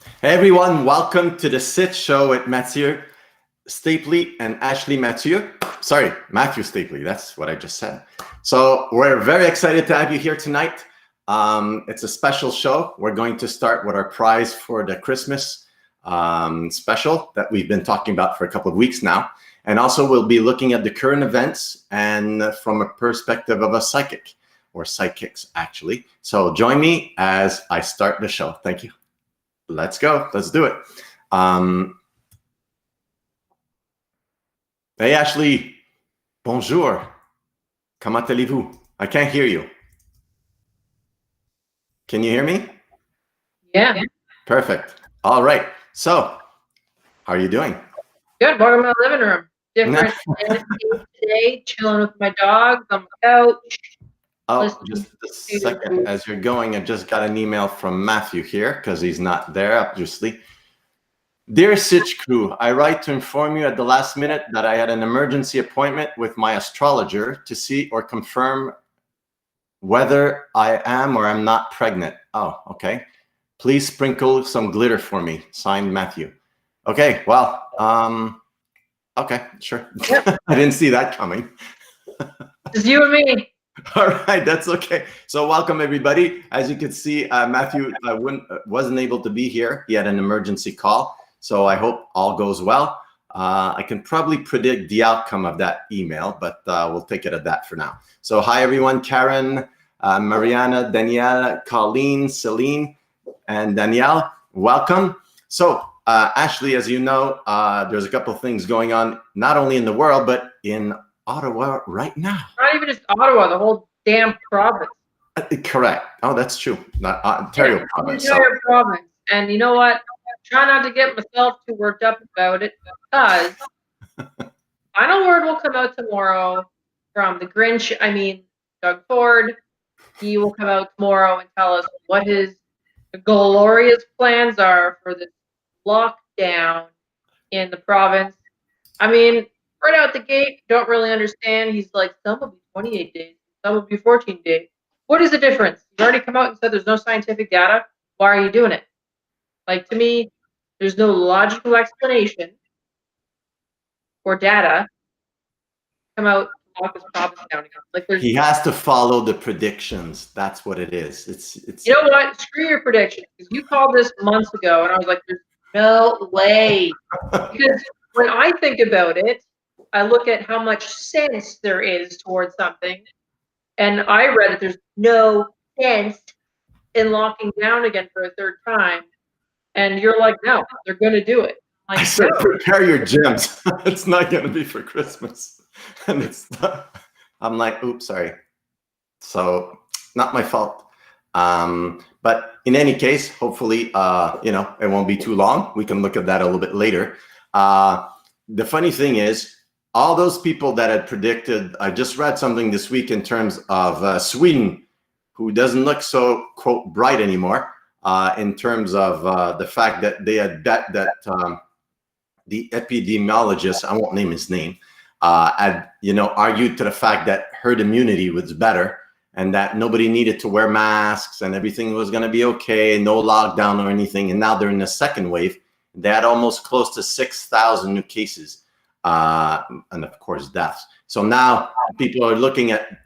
Hey everyone, welcome to the Sitch show with Mathieu Stapley and Ashley Mathieu. Sorry, Matthew Stapley, that's what I just said. So we're very excited to have you here tonight. It's a special show. We're going to start with our prize for the Christmas special that we've been talking about for a couple of weeks now. And also we'll be looking at the current events and from a perspective of a psychic, or psychics actually. So join me as I start the show. Thank you. Let's go. Let's do it. Hey, Ashley. Bonjour. Comment allez-vous? I can't hear you. Can you hear me? Yeah. Perfect. All right. So, how are you doing? Good. Welcome to my living room. Different today, chilling with my dogs on the couch. Oh, just a second. As you're going, I just got an email from Matthew here because he's not there, obviously. Dear Sitch crew, I write to inform you at the last minute that I had an emergency appointment with my astrologer to see or confirm whether I am or am not pregnant. Oh, okay. Please sprinkle some glitter for me. Signed, Matthew. Okay, well, okay, sure. Yep. I didn't see that coming. It's you and me. All right, that's okay. So welcome everybody. As you can see, Matthew wasn't able to be here. He had an emergency call. So I hope all goes well. I can probably predict the outcome of that email, but we'll take it at that for now. So hi everyone, Karen, Mariana, Danielle, Colleen, Celine, and Danielle, welcome. So Ashley, as you know, there's a couple of things going on, not only in the world, but in Ottawa right now. Not even just Ottawa, the whole damn province. Correct. Oh, that's true. Not Ontario province. Entire province. And you know what? Try not to get myself too worked up about it because final word will come out tomorrow from the Grinch. I mean, Doug Ford. He will come out tomorrow and tell us what his glorious plans are for the lockdown in the province. I mean, right out the gate, don't really understand. He's like, some will be 28 days, some will be 14 days. What is the difference? You've already come out and said there's no scientific data. Why are you doing it? Like, to me, there's no logical explanation or data come out to lock this province down again. Like, he has to follow the predictions. That's what it is. It's. You know what? Screw your predictions. Because you called this months ago, and I was like, there's no way. Because when I think about it, I look at how much sense there is towards something, and I read that there's no sense in locking down again for a third time. And you're like, no, they're going to do it. Like, I said, no. Prepare your gems. It's not going to be for Christmas. And it's not. I'm like, oops, sorry. So not my fault. But in any case, hopefully, it won't be too long. We can look at that a little bit later. The funny thing is, all those people that had predicted, I just read something this week in terms of Sweden, who doesn't look so, quote, bright anymore. In terms of the fact that they had bet that the epidemiologist, I won't name his name, had argued to the fact that herd immunity was better and that nobody needed to wear masks and everything was going to be okay, no lockdown or anything. And now they're in the second wave. They had almost close to 6,000 new cases and of course deaths. So now people are looking at,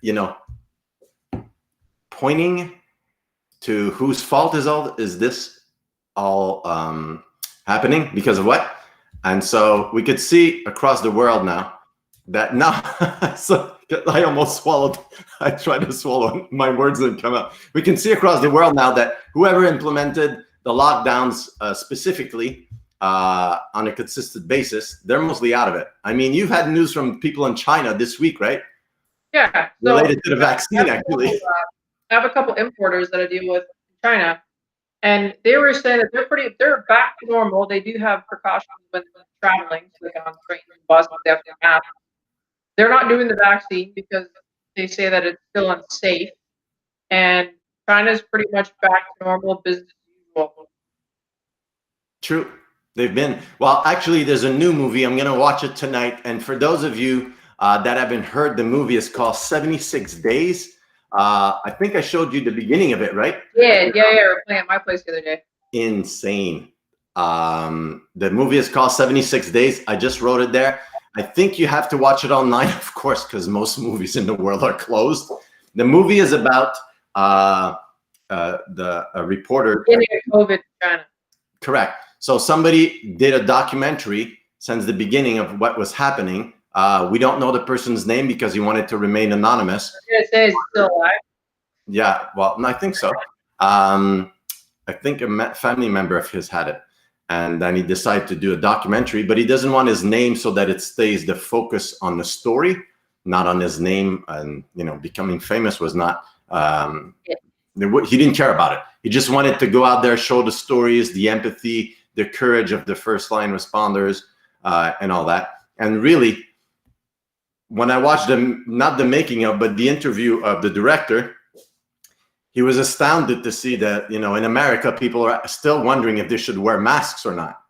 pointing to whose fault is this all happening, because of what? And so we could see across the world now that so I almost swallowed. I tried to swallow my words didn't come out. We can see across the world now that whoever implemented the lockdowns specifically on a consistent basis, they're mostly out of it. I mean, you've had news from people in China this week, right? Yeah. So related to the vaccine, actually. I have a couple importers that I deal with in China, and they were saying that they're back to normal. They do have precautions when traveling, so like on trains and buses, they have to have masks. They're not doing the vaccine because they say that it's still unsafe, and China's pretty much back to normal business as usual. True. They've been. Well, actually, there's a new movie. I'm going to watch it tonight. And for those of you that haven't heard, the movie is called 76 Days. I think I showed you the beginning of it, right? Yeah, we're playing at my place the other day. Insane. The movie is called 76 Days. I just wrote it there. I think you have to watch it online, of course, because most movies in the world are closed. The movie is about a reporter. Beginning of COVID in China. Correct. So somebody did a documentary since the beginning of what was happening. We don't know the person's name because he wanted to remain anonymous. I was going to say, is he still alive? Yeah, well, I think so. I think a family member of his had it. And then he decided to do a documentary, but he doesn't want his name so that it stays the focus on the story, not on his name. And, you know, becoming famous was not, he didn't care about it. He just wanted to go out there, show the stories, the empathy, the courage of the first line responders, and all that. And really, when I watched them, not the making of, but the interview of the director, he was astounded to see that, you know, in America, people are still wondering if they should wear masks or not.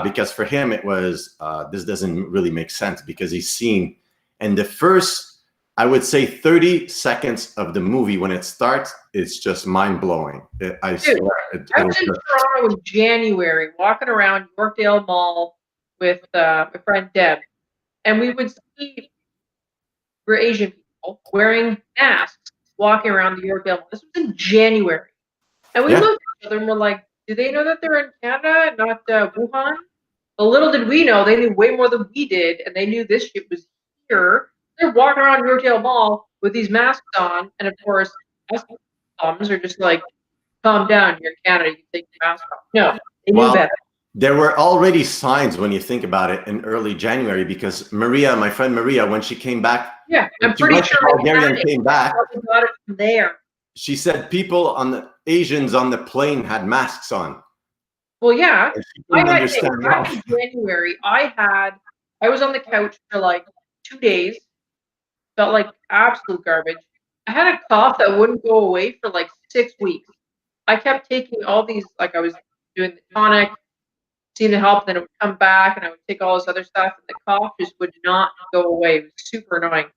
Because for him, it was, this doesn't really make sense because he's seen in the first, I would say 30 seconds of the movie when it starts, it's just mind blowing. I swear. I was in Toronto in January, walking around Yorkdale Mall with my friend Deb, and we would see Asian people wearing masks walking around the Yorkdale Mall. This was in January. And we looked at each other and we're like, do they know that they're in Canada, not Wuhan? But little did we know, they knew way more than we did, and they knew this shit was here. They're walking around Yorkdale Mall with these masks on, and of course, us bums are just like, calm down, you're in Canada, you can take your mask off. No, they knew better. There were already signs when you think about it in early January because Maria, my friend Maria, when she came back, I'm pretty sure Bulgaria came back. We got it from there. She said people on the Asians on the plane had masks on. Well, yeah. I understand back in January, I was on the couch for like 2 days, felt like absolute garbage. I had a cough that wouldn't go away for like 6 weeks. I kept taking all these, like I was doing the tonic, seemed to help, then it would come back, and I would take all this other stuff, and the cough just would not go away. It was super annoying.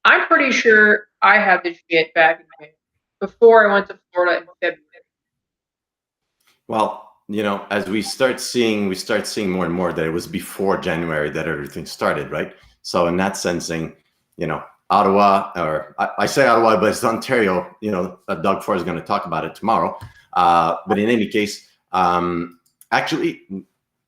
I'm pretty sure I had this shit back in May, before I went to Florida in February. Well, you know, as we start seeing more and more that it was before January that everything started, right? So in that sensing, you know, Ottawa, or I say Ottawa, but it's Ontario, you know, Doug Ford is going to talk about it tomorrow. But in any case, actually,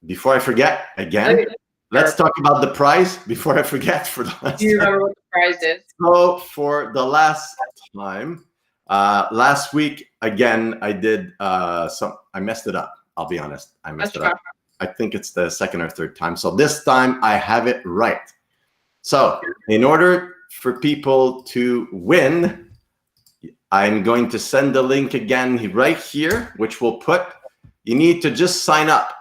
before I forget again, let's talk about the prize before I forget for the last time. Do you remember what the prize is? So for the last time, last week, again, I did I messed it up. I'll be honest. I messed it up. I think it's the second or third time. So this time I have it right. So in order for people to win, I'm going to send the link again right here, which we'll put, you need to just sign up.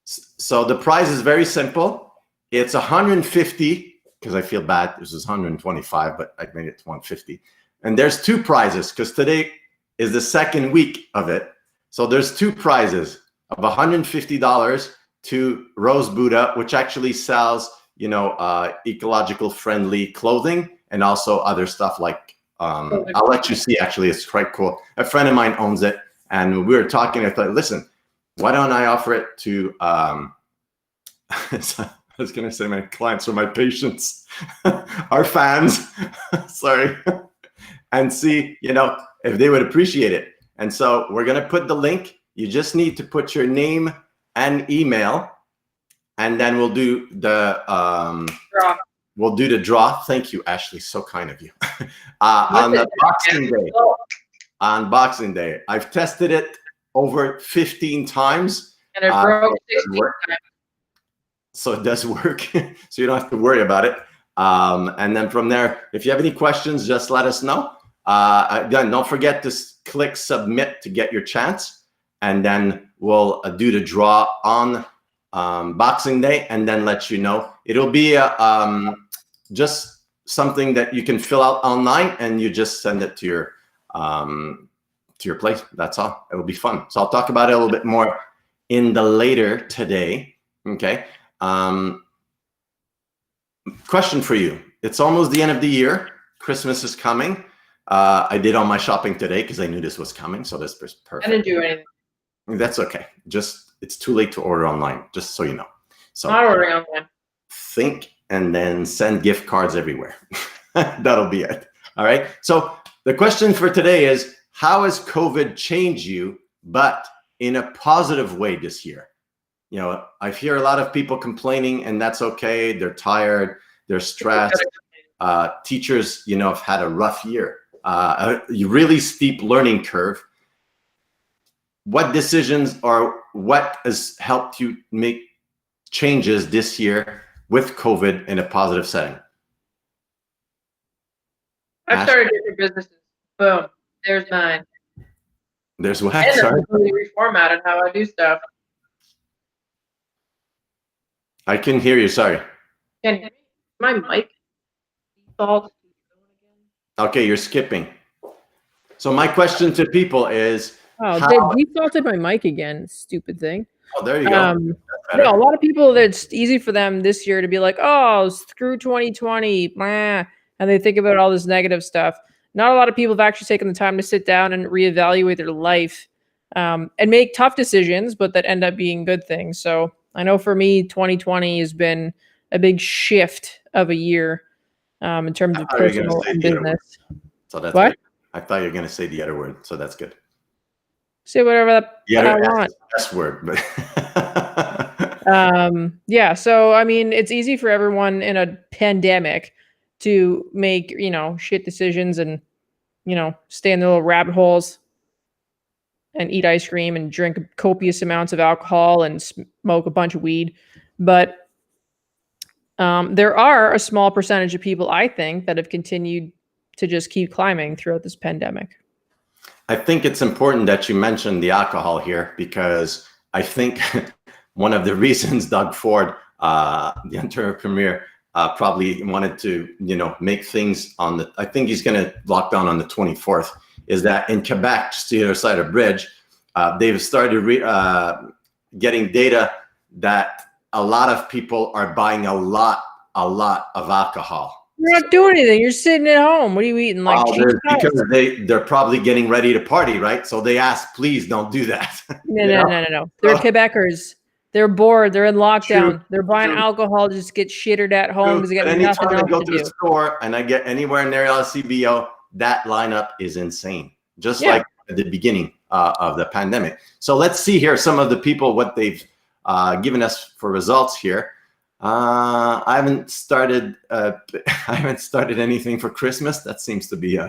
So the prize is very simple. It's 150, because I feel bad. This is 125, but I made it to 150. And there's two prizes, because today is the second week of it. So there's two prizes of $150 to Rose Buddha, which actually sells, you know, ecological friendly clothing and also other stuff like, I'll let you see, actually, it's quite cool. A friend of mine owns it. And we were talking, I thought, listen, why don't I offer it to, I was going to say my clients or my patients, our fans, sorry, and see, you know, if they would appreciate it. And so we're going to put the link. You just need to put your name and email, and then we'll do the draw. We'll do the draw. Thank you, Ashley. So kind of you. On the Boxing Day. On Boxing Day, I've tested it over 15 times. And it broke 16 times. So it does work. So you don't have to worry about it. And then from there, if you have any questions, just let us know. Again, don't forget to click submit to get your chance. And then we'll do the draw on Boxing Day and then let you know. It'll be just something that you can fill out online and you just send it to your place. That's all. It'll be fun. So I'll talk about it a little bit more in the later today. Okay. Question for you. It's almost the end of the year. Christmas is coming. I did all my shopping today because I knew this was coming. So this was perfect. I didn't do anything. That's okay. Just it's too late to order online, just so you know. So Not ordering online. think and then send gift cards everywhere. That'll be it. All right. So the question for today is, how has COVID changed you, but in a positive way this year? You know, I hear a lot of people complaining, and that's okay. They're tired, they're stressed. Teachers, you know, have had a rough year, a really steep learning curve. What decisions or what has helped you make changes this year with COVID in a positive setting? I've started different businesses. Boom. There's mine. There's what? And Sorry? I've completely reformatted how I do stuff. I can hear you. Sorry. Can you hear me? My mic default. Okay, you're skipping. So my question to people is, Oh, they defaulted my mic again. Stupid thing. Oh, there you go. No, a lot of people, it's easy for them this year to be like, oh, screw 2020, blah, and they think about all this negative stuff. Not a lot of people have actually taken the time to sit down and reevaluate their life and make tough decisions, but that end up being good things. So I know for me, 2020 has been a big shift of a year in terms of personal and business. So that's what? I thought you were going to say the other word, so that's good. Say whatever I want. S word, but yeah. So I mean, it's easy for everyone in a pandemic to make, you know, shit decisions and, you know, stay in their little rabbit holes and eat ice cream and drink copious amounts of alcohol and smoke a bunch of weed. But there are a small percentage of people, I think, that have continued to just keep climbing throughout this pandemic. I think it's important that you mentioned the alcohol here, because I think one of the reasons Doug Ford, the entrepreneur, probably wanted to, you know, make things on the, I think he's going to lock down on the 24th, is that in Quebec, just the other side of the bridge, they've started getting data that a lot of people are buying a lot of alcohol. You're not doing anything. You're sitting at home. What are you eating? Like because they're probably getting ready to party, right? So they ask, please don't do that. No. They're Quebecers. They're bored. They're in lockdown. True. They're buying alcohol to just get shittered at home because they got nothing else to do. Anytime I go to the store and I get anywhere near LCBO, that lineup is insane. Just like at the beginning of the pandemic. So let's see here some of the people, what they've given us for results here. I haven't started anything for Christmas. That seems to be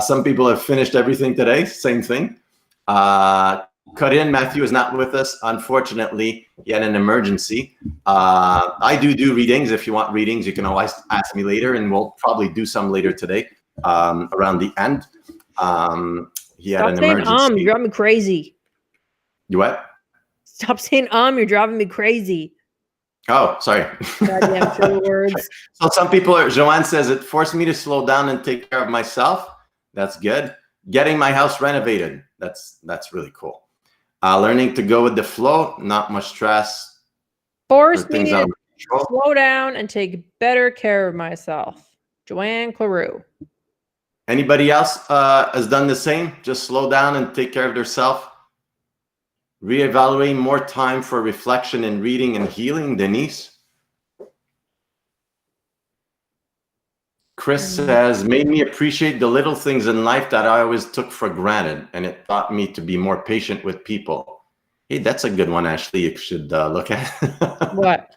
some people have finished everything today. Same thing. Cut in. Matthew is not with us, unfortunately. He had an emergency. I do readings. If you want readings, you can always ask me later, and we'll probably do some later today around the end. He had an emergency. You're driving me crazy. You what? Stop saying you're driving me crazy. Oh, sorry. Goddamn true words. So some people Joanne says it forced me to slow down and take care of myself. That's good. Getting my house renovated. That's really cool. Learning to go with the flow. Not much stress. Forced me to slow down and take better care of myself. Joanne Claroux. Anybody else has done the same? Just slow down and take care of themselves. Reevaluating more time for reflection and reading and healing. Denise. Chris says, made me appreciate the little things in life that I always took for granted, and it taught me to be more patient with people. Hey, that's a good one, Ashley. You should look at. What?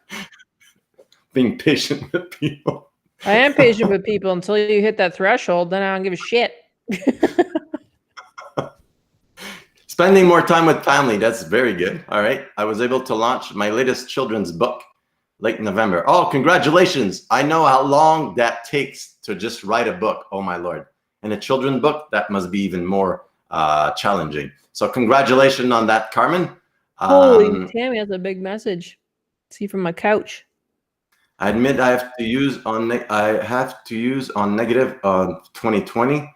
Being patient with people. I am patient with people until you hit that threshold. Then I don't give a shit. Spending more time with family. That's very good. All right. I was able to launch my latest children's book late November. Oh, congratulations. I know how long that takes to just write a book. Oh, my Lord. And a children's book, that must be even more challenging. So congratulations on that, Carmen. Holy Tammy, that's a big message. See from my couch. I admit I have to use on negative 2020.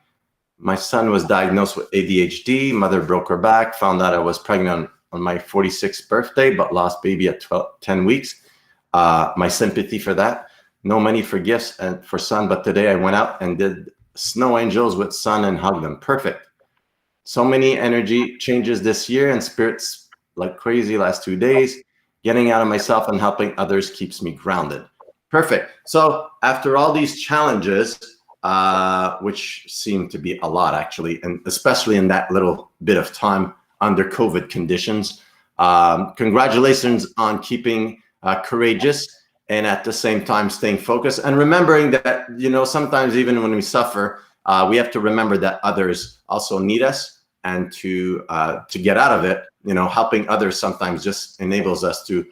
My son was diagnosed with ADHD. Mother broke her back. Found out I was pregnant on my 46th birthday, but lost baby at 10 weeks. My sympathy for that. No money for gifts and for son, but today I went out and did snow angels with son and hugged them. Perfect. So many energy changes this year, and spirits like crazy last 2 days. Getting out of myself and helping others keeps me grounded. Perfect. So after all these challenges, which seem to be a lot actually, and especially in that little bit of time under COVID conditions, congratulations on keeping courageous and at the same time staying focused and remembering that, you know, sometimes even when we suffer, we have to remember that others also need us, and to get out of it, you know, helping others sometimes just enables us to,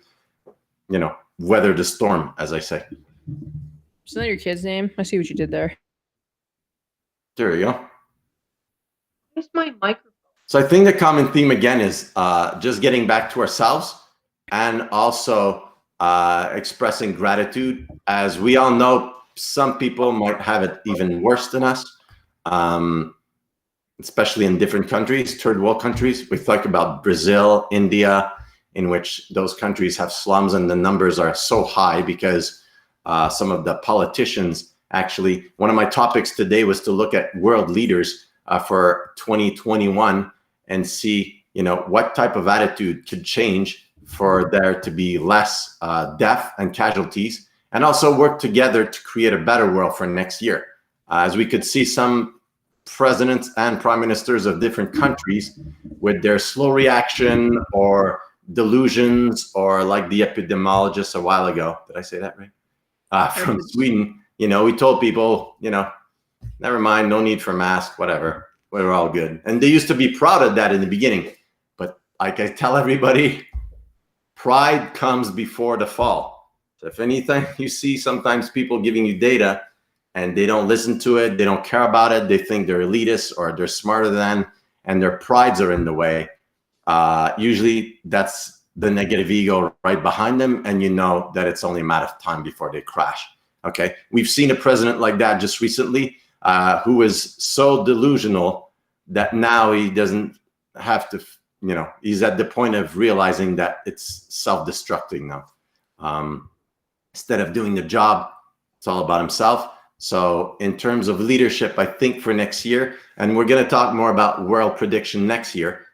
you know, weather the storm, as I say. Isn't that your kid's name? I see what you did there. There you go. Where's my microphone? So I think the common theme again is just getting back to ourselves, and also expressing gratitude. As we all know, some people might have it even worse than us, especially in different countries, third world countries. We talk about Brazil, India, in which those countries have slums, and the numbers are so high because some of the politicians, actually, one of my topics today was to look at world leaders for 2021 and see, you know, what type of attitude could change for there to be less death and casualties, and also work together to create a better world for next year. As we could see, some presidents and prime ministers of different countries with their slow reaction or delusions, or like the epidemiologist a while ago, did I say that right? From Sweden, you know, we told people, you know, never mind, no need for masks, whatever, we're all good. And they used to be proud of that in the beginning. But like I tell everybody, pride comes before the fall. So if anything, you see sometimes people giving you data and they don't listen to it, they don't care about it, they think they're elitist or they're smarter than, and their prides are in the way. Usually that's the negative ego right behind them, and you know that it's only a matter of time before they crash. Okay, we've seen a president like that just recently, who was so delusional that now he doesn't have to, you know, he's at the point of realizing that it's self-destructing now. Instead of doing the job, it's all about himself. So in terms of leadership, I think for next year, and we're going to talk more about world prediction next year,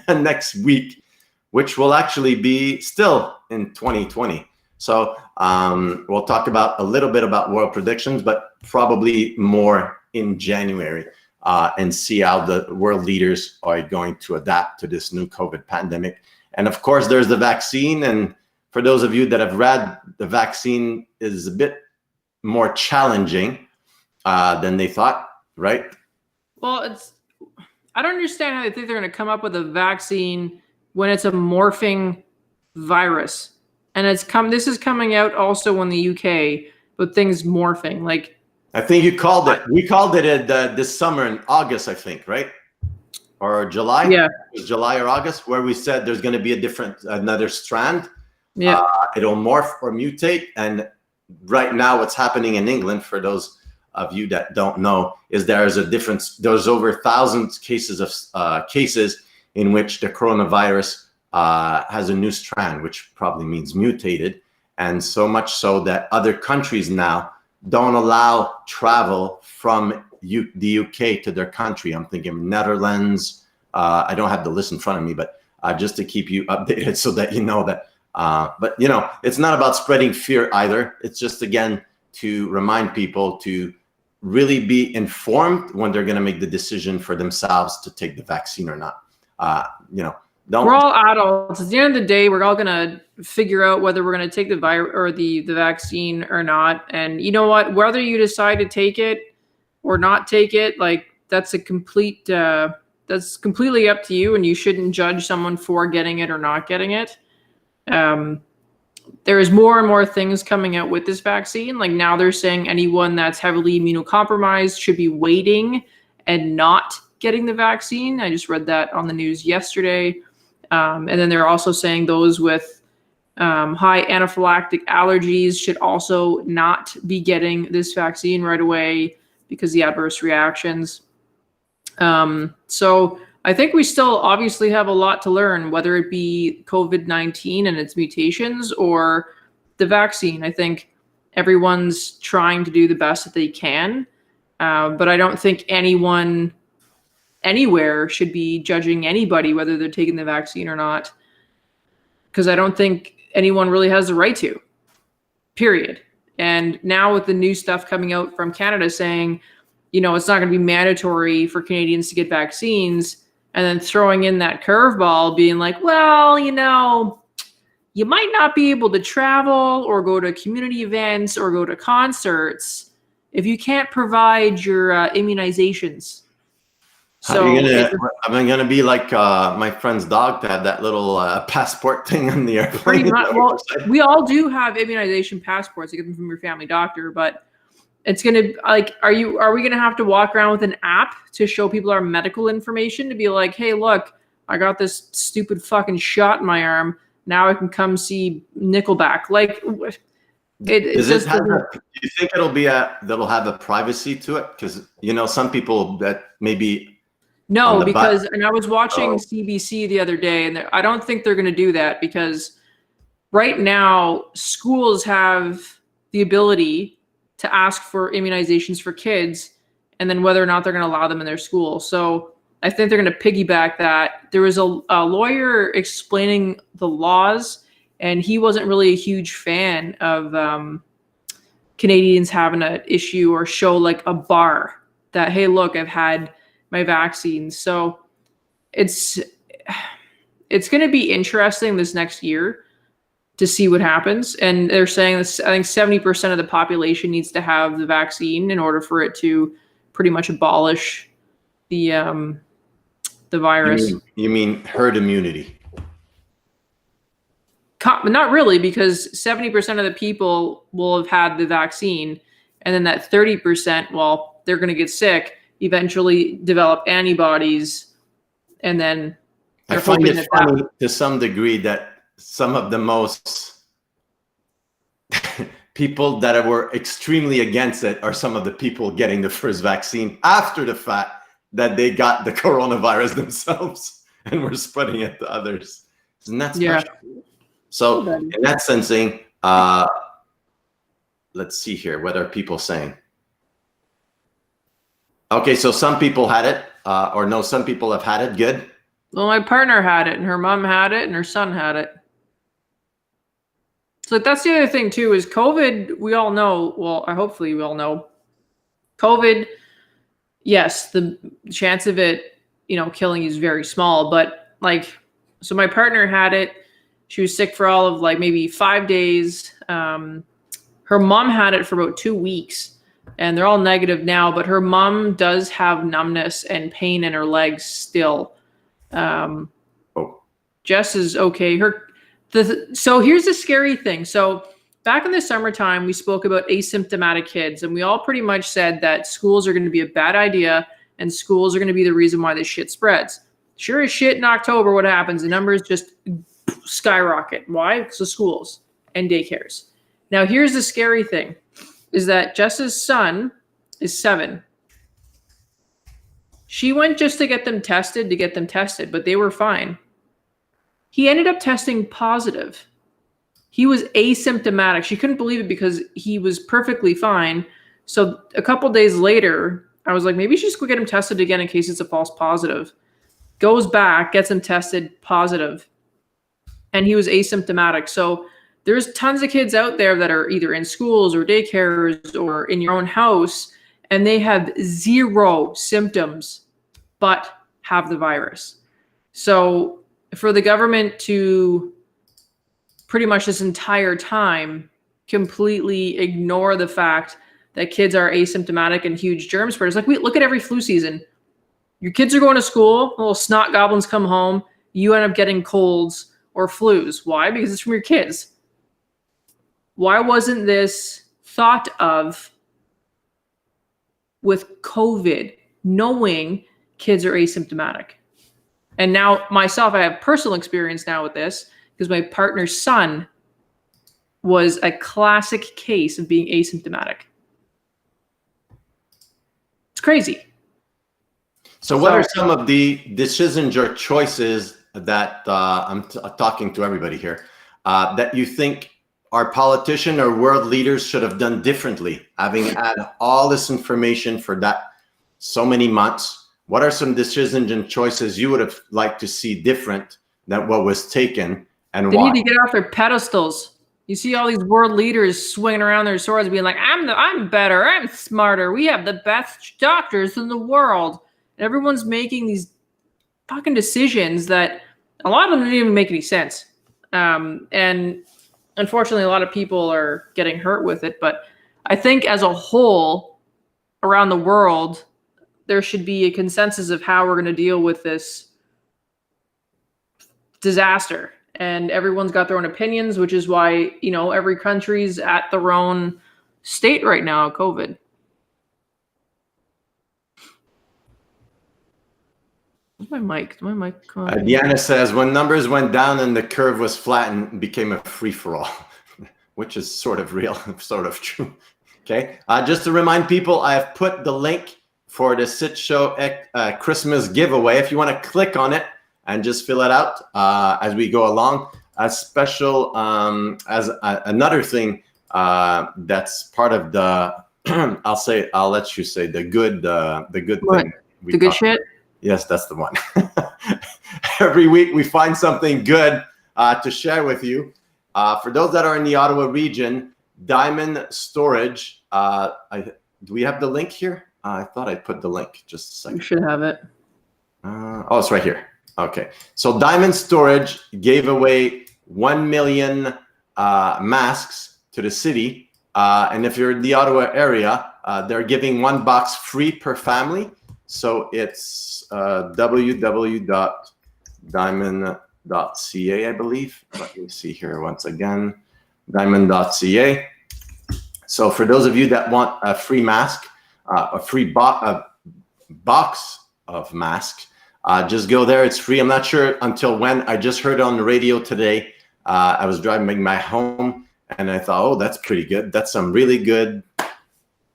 next week, which will actually be still in 2020. So we'll talk about a little bit about world predictions, but probably more in January, and see how the world leaders are going to adapt to this new COVID pandemic. And of course, there's the vaccine. And for those of you that have read, the vaccine is a bit more challenging than they thought, right? Well, I don't understand how they think they're going to come up with a vaccine when it's a morphing virus. And this is coming out also in the UK, but things morphing. Like, I think you called it. We called it this summer in August, I think, right? Or July? Yeah. It was July or August, where we said there's going to be another strand. Yeah. It'll morph or mutate. And right now what's happening in England, for those of you that don't know, is there's a difference. There's over 1,000 cases in which the coronavirus has a new strand, which probably means mutated. And so much so that other countries now don't allow travel from the UK to their country. I'm thinking Netherlands. I don't have the list in front of me, but just to keep you updated so that you know that. But, you know, it's not about spreading fear either. It's just, again, to remind people to really be informed when they're going to make the decision for themselves to take the vaccine or not. You know, we're all adults. At the end of the day, we're all going to figure out whether we're going to take the virus or the vaccine or not. And you know what? Whether you decide to take it or not take it, like, that's a complete, that's completely up to you, and you shouldn't judge someone for getting it or not getting it. There's more and more things coming out with this vaccine. Like, now they're saying anyone that's heavily immunocompromised should be waiting and not getting the vaccine. I just read that on the news yesterday. And then they're also saying those with high anaphylactic allergies should also not be getting this vaccine right away because of the adverse reactions. So I think we still obviously have a lot to learn, whether it be COVID-19 and its mutations or the vaccine. I think everyone's trying to do the best that they can, but I don't think anyone anywhere should be judging anybody whether they're taking the vaccine or not, because I don't think anyone really has the right to, period. And now with the new stuff coming out from Canada saying, it's not going to be mandatory for Canadians to get vaccines, and then throwing in that curveball being like, well, you might not be able to travel or go to community events or go to concerts if you can't provide your immunizations. Am I gonna be like my friend's dog to have that little passport thing on the airplane? Pretty much. Well, we all do have immunization passports. You get them from your family doctor, but it's gonna are we gonna have to walk around with an app to show people our medical information to be like, hey, look, I got this stupid fucking shot in my arm. Now I can come see Nickelback. Like, do you think that'll have a privacy to it? Because some people that maybe. No, because and I was watching CBC the other day, and I don't think they're going to do that, because right now schools have the ability to ask for immunizations for kids, and then whether or not they're going to allow them in their school. So I think they're going to piggyback that. There was a lawyer explaining the laws, and he wasn't really a huge fan of Canadians having an issue or show like a bar that, hey, look, I've had my vaccines. So it's going to be interesting this next year to see what happens. And they're saying this, I think 70% of the population needs to have the vaccine in order for it to pretty much abolish the virus. You mean herd immunity? Not really, because 70% of the people will have had the vaccine, and then that 30%, well, they're going to get sick, eventually develop antibodies, and then I find it funny to some degree that some of the most people that were extremely against it are some of the people getting the first vaccine after the fact that they got the coronavirus themselves and were spreading it to others. Isn't that special? Yeah. So in that sensing, let's see here. What are people saying? Okay, so some people had it, or no, some people have had it. Good. Well, my partner had it, and her mom had it, and her son had it. So that's the other thing too, is COVID, we all know, well, hopefully we all know, COVID, yes, the chance of it, killing you is very small, but so my partner had it. She was sick for all of maybe 5 days. Her mom had it for about 2 weeks, and they're all negative now, but her mom does have numbness and pain in her legs still. Jess is okay. So here's the scary thing. So back in the summertime, we spoke about asymptomatic kids, and we all pretty much said that schools are going to be a bad idea, and schools are going to be the reason why this shit spreads. Sure as shit in October, what happens? The numbers just skyrocket. Why? Because of schools and daycares. Now, here's the scary thing, is that Jess's son is 7. She went just to get them tested, but they were fine. He ended up testing positive. He was asymptomatic. She couldn't believe it because he was perfectly fine. So a couple days later, I was like, maybe she should go get him tested again in case it's a false positive. Goes back, gets him tested positive, and he was asymptomatic. So there's tons of kids out there that are either in schools or daycares or in your own house, and they have 0 symptoms but have the virus. So for the government to pretty much this entire time completely ignore the fact that kids are asymptomatic and huge germ spreaders. Look at every flu season. Your kids are going to school, little snot goblins come home, you end up getting colds or flus. Why? Because it's from your kids. Why wasn't this thought of with COVID, knowing kids are asymptomatic? And now myself, I have personal experience now with this because my partner's son was a classic case of being asymptomatic. It's crazy. So what are some of the decisions or choices that I'm talking to everybody here that you think our politician or world leaders should have done differently, having had all this information for that so many months? what are some decisions and choices you would have liked to see different than what was taken, and They why? need to get off their pedestals. You see all these world leaders swinging around their swords, being like, I'm better, I'm smarter, we have the best doctors in the world. And everyone's making these fucking decisions that a lot of them didn't even make any sense. And unfortunately, a lot of people are getting hurt with it. But I think as a whole, around the world, there should be a consensus of how we're going to deal with this disaster. And everyone's got their own opinions, which is why, every country's at their own state right now of COVID. My mic. Deanna says, when numbers went down and the curve was flattened, it became a free-for-all, which is sort of real, sort of true. Okay. Just to remind people, I have put the link for the Sitch Show Christmas giveaway. If you want to click on it and just fill it out as we go along. A special, as another thing that's part of the, I'll let you say the good What? thing. The good shit? Yes, that's the one. Every week we find something good to share with you. For those that are in the Ottawa region, Diamond Storage. Do we have the link here? I thought I put the link. Just a second. You should have it. Oh, it's right here. Okay. So Diamond Storage gave away 1 million masks to the city. And if you're in the Ottawa area, they're giving 1 box free per family. So it's www.diamond.ca, I believe. Let me see here once again. Diamond.ca. So for those of you that want a free mask, a free box of masks, just go there. It's free. I'm not sure until when. I just heard it on the radio today. I was driving my home and I thought, oh, that's pretty good. That's some really good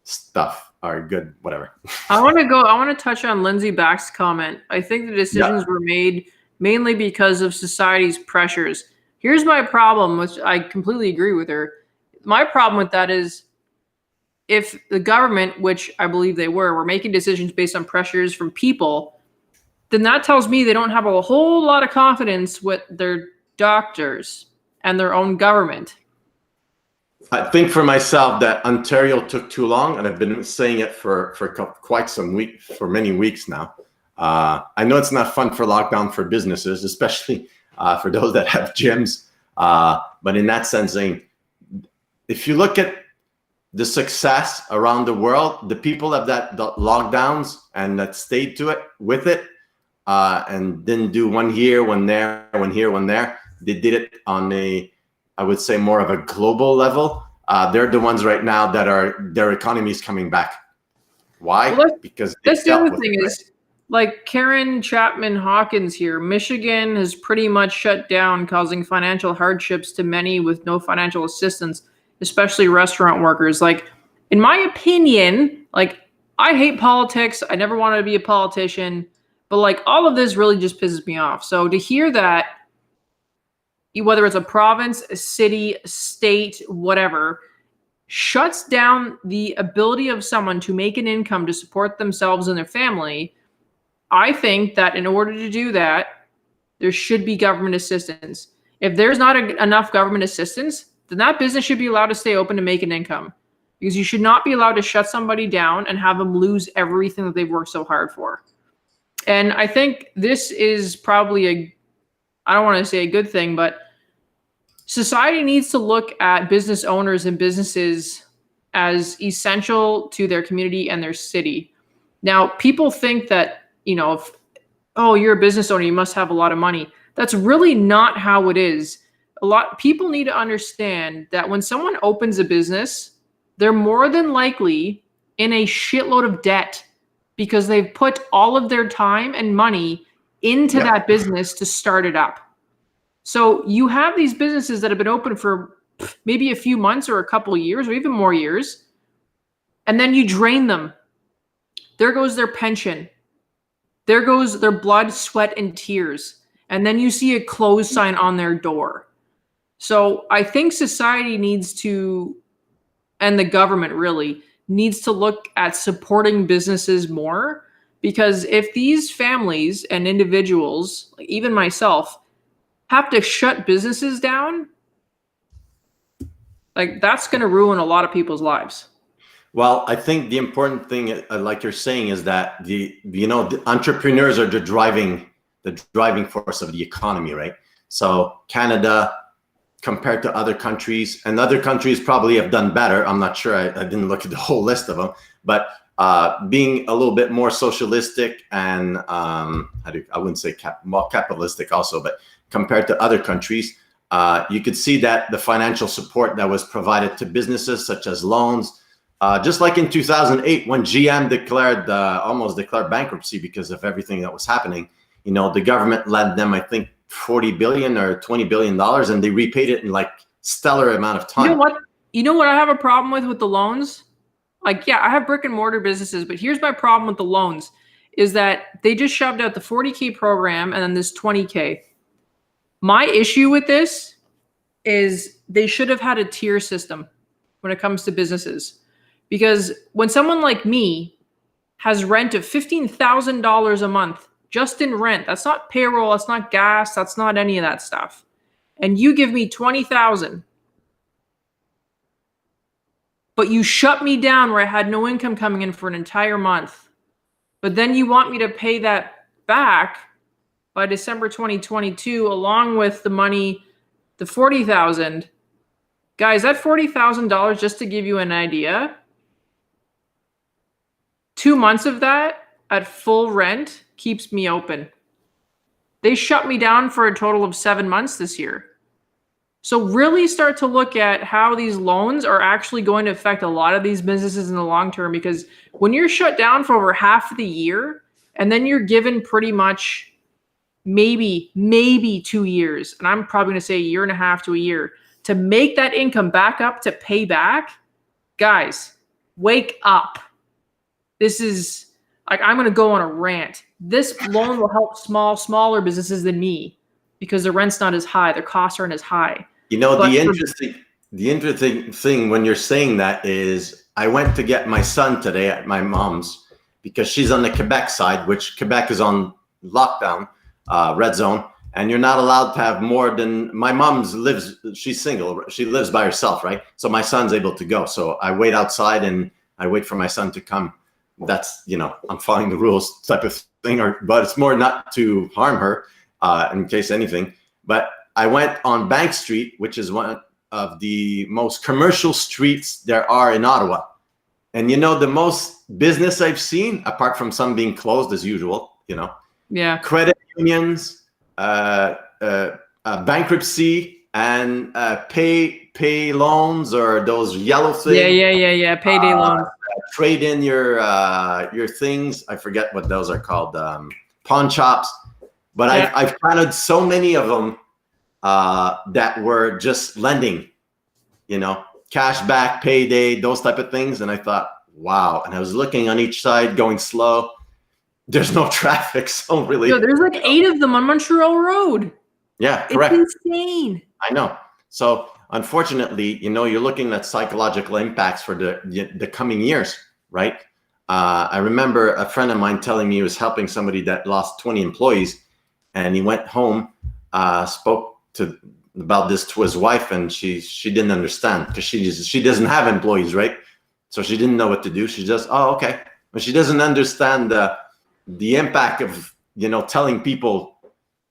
stuff. Or good, whatever. I want to touch on Lindsay Back's comment. I think the decisions were made mainly because of society's pressures. Here's my problem, which I completely agree with her. My problem with that is if the government, which I believe they were making decisions based on pressures from people, then that tells me they don't have a whole lot of confidence with their doctors and their own government. I think for myself that Ontario took too long, and I've been saying it for quite some weeks, for many weeks now. I know it's not fun for lockdown for businesses, especially for those that have gyms. But in that sense, if you look at the success around the world, the people of the lockdowns and that stayed to it with it, and didn't do 1 year, 1 there, 1 here, 1 there. They did it on I would say more of a global level. They're the ones right now that their economy is coming back. Why? Well, because that's the other thing is, like Karen Chapman Hawkins here, Michigan has pretty much shut down, causing financial hardships to many with no financial assistance, especially restaurant workers. Like, in my opinion, like, I hate politics. I never wanted to be a politician, but like all of this really just pisses me off. So to hear that, whether it's a province, a city, a state, whatever, shuts down the ability of someone to make an income to support themselves and their family, I think that in order to do that, there should be government assistance. If there's not enough government assistance, then that business should be allowed to stay open to make an income, because you should not be allowed to shut somebody down and have them lose everything that they've worked so hard for. And I think this is probably I don't want to say a good thing, but society needs to look at business owners and businesses as essential to their community and their city. Now, people think that, if you're a business owner, you must have a lot of money. That's really not how it is. People need to understand that when someone opens a business, they're more than likely in a shitload of debt because they've put all of their time and money into that business to start it up. So you have these businesses that have been open for maybe a few months or a couple of years or even more years, and then you drain them. There goes their pension. There goes their blood, sweat, and tears. And then you see a close sign on their door. So I think society needs to, and the government really, needs to look at supporting businesses more, Because if these families and individuals, like even myself, have to shut businesses down, like that's going to ruin a lot of people's lives. Well, I think the important thing, like you're saying, is that the entrepreneurs are the driving force of the economy, right? So Canada, compared to other countries, and other countries probably have done better. I'm not sure. I didn't look at the whole list of them, but being a little bit more socialistic and I wouldn't say capitalistic also, but compared to other countries, you could see that the financial support that was provided to businesses, such as loans, just like in 2008 when GM almost declared bankruptcy because of everything that was happening. The government lent them, I think, $40 billion or $20 billion, and they repaid it in like stellar amount of time. You know what I have a problem with the loans? Like, yeah, I have brick and mortar businesses, but here's my problem with the loans is that they just shoved out the 40K program and then this 20K. My issue with this is they should have had a tier system when it comes to businesses. Because when someone like me has rent of $15,000 a month just in rent, that's not payroll, that's not gas, that's not any of that stuff. And you give me $20,000, but you shut me down where I had no income coming in for an entire month. But then you want me to pay that back by December 2022, along with the money, the $40,000. Guys, that $40,000, just to give you an idea, 2 months of that at full rent keeps me open. They shut me down for a total of 7 months this year. So really start to look at how these loans are actually going to affect a lot of these businesses in the long term, because when you're shut down for over half of the year and then you're given pretty much maybe 2 years, and I'm probably going to say a year and a half to a year, to make that income back up to pay back, guys, wake up. This is like, I'm going to go on a rant. This loan will help smaller businesses than me because the rent's not as high. Their costs aren't as high. The interesting thing when you're saying that is I went to get my son today at my mom's because she's on the Quebec side, which Quebec is on lockdown, red zone. And you're not allowed to have more than, my mom's she's single. She lives by herself, right? So my son's able to go. So I wait outside and I wait for my son to come. That's, I'm following the rules type of thing, but it's more not to harm her in case anything. But I went on Bank Street, which is one of the most commercial streets there are in Ottawa. And the most business I've seen, apart from some being closed as usual, Yeah. credit unions, bankruptcy, and pay loans, or those yellow things. Yeah. Payday loans. Trade in your things. I forget what those are called. Pawn shops. But yeah. I've counted so many of them that were just lending, cash back, payday, those type of things. And I thought, wow. And I was looking on each side, going slow. There's no traffic, so really. There's like 8 of them on Montreal Road. Yeah, correct. It's insane. I know. So unfortunately, you're looking at psychological impacts for the coming years, right? I remember a friend of mine telling me he was helping somebody that lost 20 employees, and he went home, spoke about this to his wife, and she didn't understand because she doesn't have employees, right? So she didn't know what to do. She just, oh, okay. But she doesn't understand the impact of, telling people,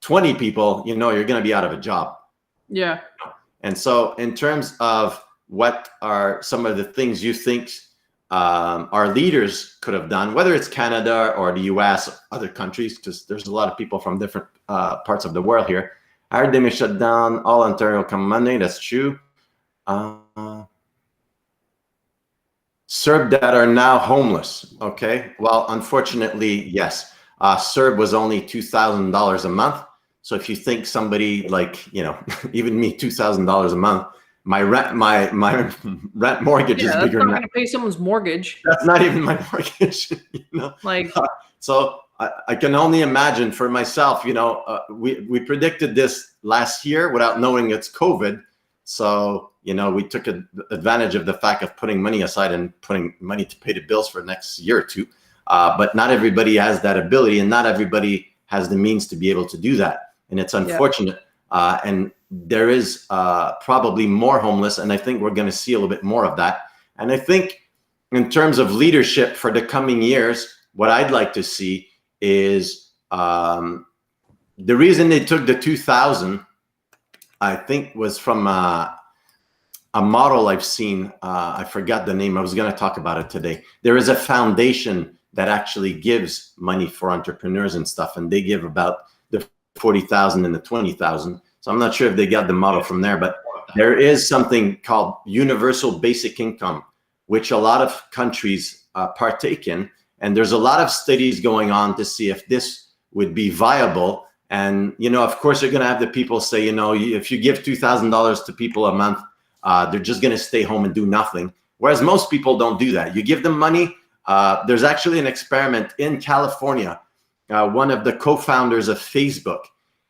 20 people, you're going to be out of a job. Yeah. And so in terms of what are some of the things you think our leaders could have done, whether it's Canada or the US, other countries, because there's a lot of people from different parts of the world here. I heard they may shut down all Ontario come Monday. That's true. CERB that are now homeless. Okay. Well, unfortunately, yes. CERB was only $2,000 a month. So if you think somebody like, even me, $2,000 a month, my rent mortgage is bigger. That's not going to pay someone's mortgage. That's not even my mortgage. Like, so I can only imagine for myself. We predicted this last year without knowing it's COVID. So we took advantage of the fact of putting money aside and putting money to pay the bills for the next year or two. but not everybody has that ability, and not everybody has the means to be able to do that. And it's unfortunate. And there is probably more homeless, and I think we're going to see a little bit more of that. And I think in terms of leadership for the coming years, what I'd like to see is the reason they took the 2,000, I think, was from a model I've seen. I forgot the name. I was going to talk about it today. There is a foundation that actually gives money for entrepreneurs and stuff, and they give about the 40,000 and the 20,000. So I'm not sure if they got the model from there, but there is something called universal basic income, which a lot of countries partake in. And there's a lot of studies going on to see if this would be viable. And, you know, of course, you're going to have the people say, you know, if you give $2,000 to people a month, they're just going to stay home and do nothing. Whereas most people don't do that. You give them money. There's actually an experiment in California. One of the co-founders of Facebook,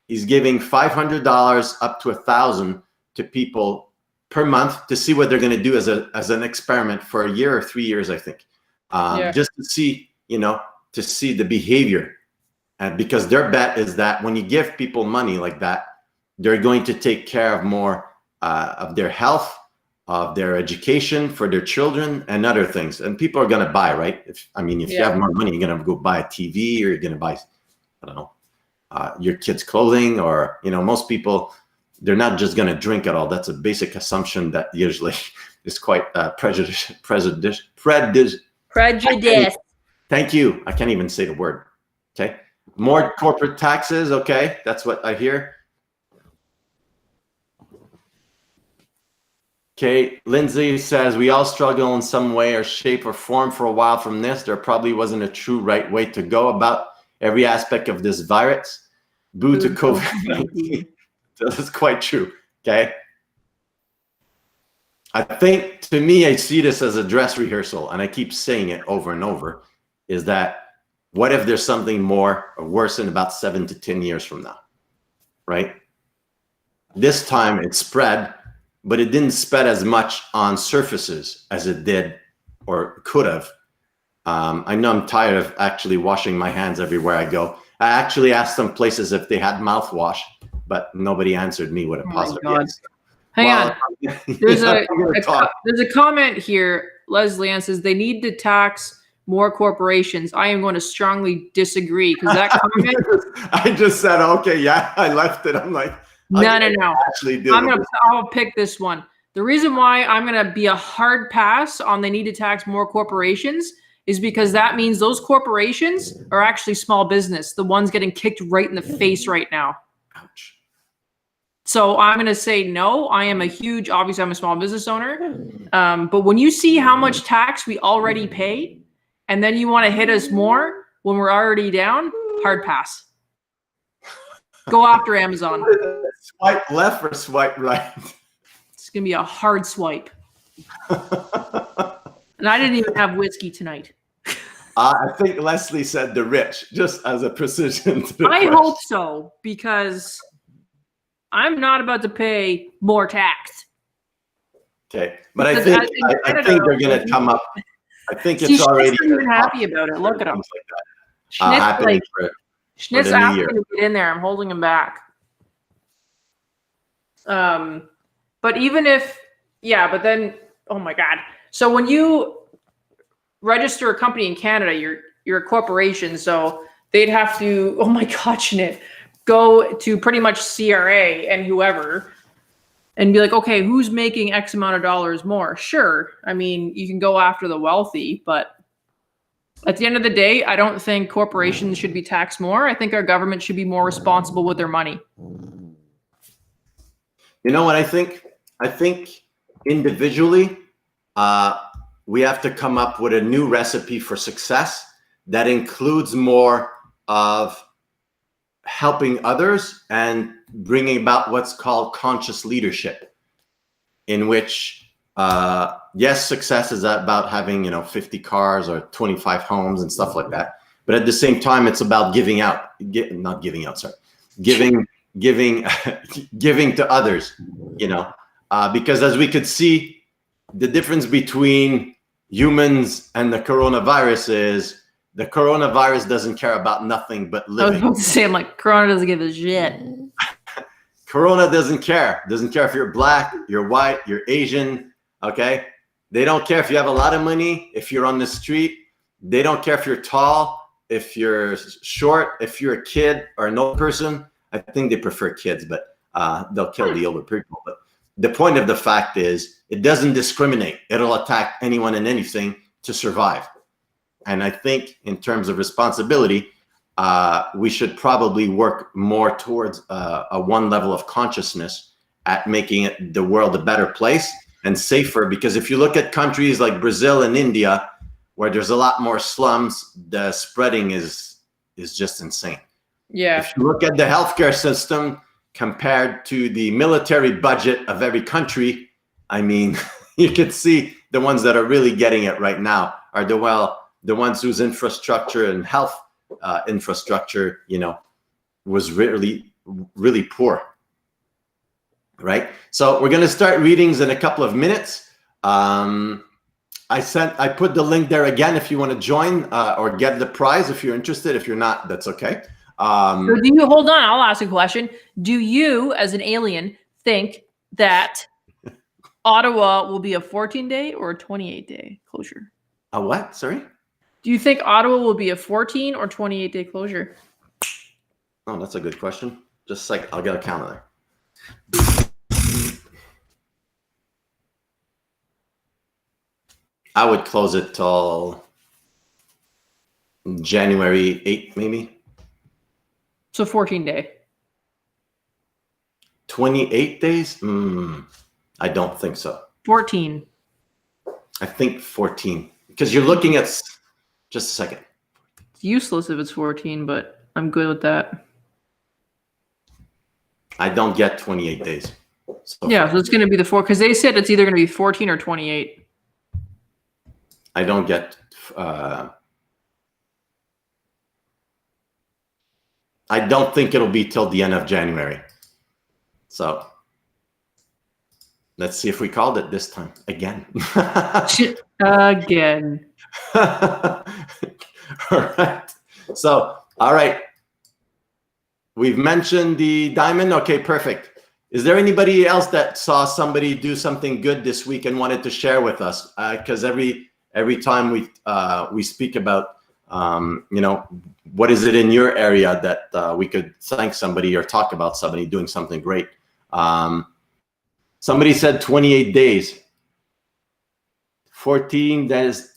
he's giving $500 up to $1,000 to people per month to see what they're going to do as an experiment for a year or 3 years, I think, just to see, you know, to see the behavior. And because their bet is that when you give people money like that, they're going to take care of more of their health, of their education for their children, and other things. And people are going to buy, right? If you have more money, you're going to go buy a TV, or you're going to buy, I don't know, your kids' clothing, or, you know, most people, they're not just going to drink at all. That's a basic assumption that usually is quite prejudiced. Thank you. I can't even say the word. Okay. More corporate taxes. Okay. That's what I hear. Okay, Lindsay says, we all struggle in some way or shape or form for a while from this. There probably wasn't a true right way to go about every aspect of this virus. Boo to COVID-19. That's quite true, okay? I think, to me, I see this as a dress rehearsal, and I keep saying it over and over, is that what if there's something more or worse in about 7 to 10 years from now, right? This time it spread, but it didn't spread as much on surfaces as it did or could have. I know I'm tired of actually washing my hands everywhere I go. I actually asked some places if they had mouthwash, but nobody answered me with a positive yes. Hang on. There's a comment here. Leslie Ann says they need to tax more corporations. I am going to strongly disagree, because that comment. I just said, okay, yeah, I left it. I'm like, no. I'll pick this one. The reason why I'm gonna be a hard pass on they need to tax more corporations is because that means those corporations are actually small business, the ones getting kicked right in the face right now. Ouch. So I'm gonna say no. Obviously I'm a small business owner, but when you see how much tax we already pay, and then you want to hit us more when we're already down, hard pass. Go after Amazon. Swipe left or swipe right? It's going to be a hard swipe. And I didn't even have whiskey tonight. I think Leslie said the rich, just as a precision to the I hope so, because I'm not about to pay more tax. Okay, but I think they're going to come up. I think it's already. She's even happy about it. Look at him. Happening Schnitt's asking to get in there. I'm holding him back. But even if, but then, oh my God. So when you register a company in Canada, you're a corporation. So they'd have to, oh my God, Schnitt, go to pretty much CRA and whoever and be like, okay, who's making X amount of dollars more? Sure. I mean, you can go after the wealthy, but at the end of the day, I don't think corporations should be taxed more. I think our government should be more responsible with their money. You know what I think? I think individually, we have to come up with a new recipe for success that includes more of helping others and bringing about what's called conscious leadership, in which yes, success is about having, 50 cars or 25 homes and stuff like that. But at the same time, it's about giving to others, because as we could see, the difference between humans and the coronavirus is the coronavirus doesn't care about nothing but I was living. about to say, I'm like, Corona doesn't give a shit. Corona doesn't care. Doesn't care if you're black, you're white, you're Asian. Okay, they don't care if you have a lot of money, if you're on the street. They don't care if you're tall, if you're short, if you're a kid or an old person. I think they prefer kids, but they'll kill the older people. But the point of the fact is, it doesn't discriminate. It'll attack anyone and anything to survive. And I think in terms of responsibility, we should probably work more towards a one level of consciousness at making it the world a better place and safer. Because if you look at countries like Brazil and India, where there's a lot more slums, the spreading is just insane. Yeah. If you look at the healthcare system compared to the military budget of every country, I mean, you could see the ones that are really getting it right now are the ones whose infrastructure and health infrastructure, was really, really poor. Right. So we're going to start readings in a couple of minutes. I put the link there again if you want to join or get the prize if you're interested. If you're not, that's okay. So do you hold on? I'll ask a question. Do you, as an alien, think that Ottawa will be a 14-day or a 28-day closure? A what? Sorry? Do you think Ottawa will be a 14 or 28-day closure? Oh, that's a good question. Just a second. I'll get a calendar. I would close it till January 8th, maybe. So 14-day. 28 days? I don't think so. 14. I think 14. Because you're looking at... Just a second. It's useless if it's 14, but I'm good with that. I don't get 28 days. So Yeah, so it's going to be the 4, because they said it's either going to be 14 or 28. I don't get... I don't think it'll be till the end of January. So let's see if we called it this time again. Again. All right. So, all right. We've mentioned the diamond. Okay, perfect. Is there anybody else that saw somebody do something good this week and wanted to share with us? Because every time we speak about what is it in your area that we could thank somebody or talk about somebody doing something great. Somebody said 28 days. 14 days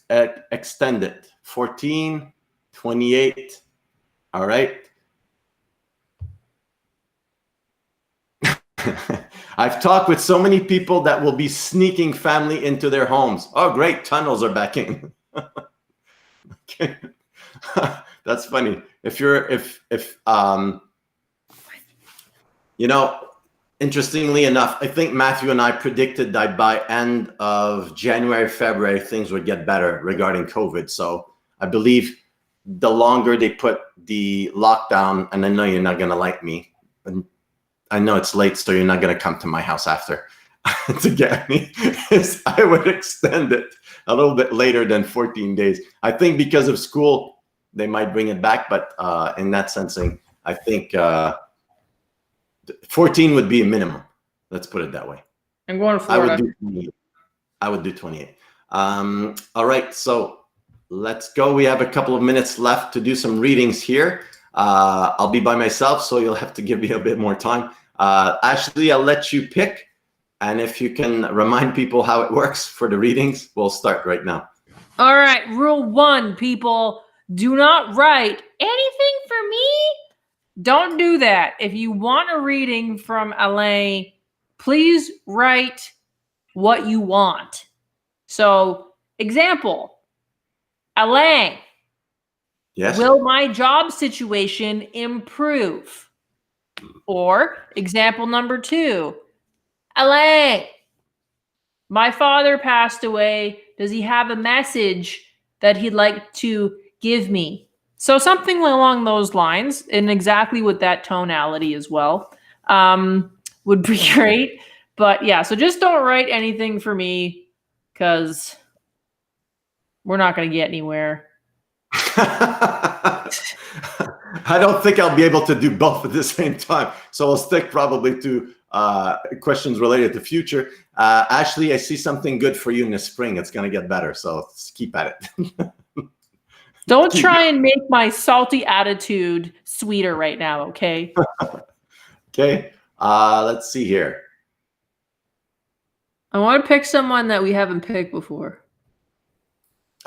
extended. 14, 28. All right. I've talked with so many people that will be sneaking family into their homes. Oh, great. Tunnels are back in. Okay. That's funny. Interestingly enough, I think Matthew and I predicted that by end of January, February, things would get better regarding COVID. So I believe the longer they put the lockdown, and I know you're not going to like me, and I know it's late, so you're not going to come to my house after to get me, is I would extend it a little bit later than 14 days. I think because of school, they might bring it back, but in that sensing, I think 14 would be a minimum. Let's put it that way. I'm going to Florida. I would do 28. All right, so let's go. We have a couple of minutes left to do some readings here. I'll be by myself, so you'll have to give me a bit more time. Ashley, I'll let you pick. And if you can remind people how it works for the readings, we'll start right now. All right, rule 1, people. Do not write anything for me. Don't do that. If you want a reading from Alain, please write what you want. So, example, Alain, yes. Will my job situation improve? Or example number 2, Alain, my father passed away. Does he have a message that he'd like to give me? So something along those lines, and exactly with that tonality as well, would be great. But yeah, so just don't write anything for me, because we're not going to get anywhere. I don't think I'll be able to do both at the same time. So I'll stick probably to questions related to future. Ashley, I see something good for you in the spring. It's going to get better. So just keep at it. Don't try and make my salty attitude sweeter right now, okay? Okay. Let's see here. I want to pick someone that we haven't picked before.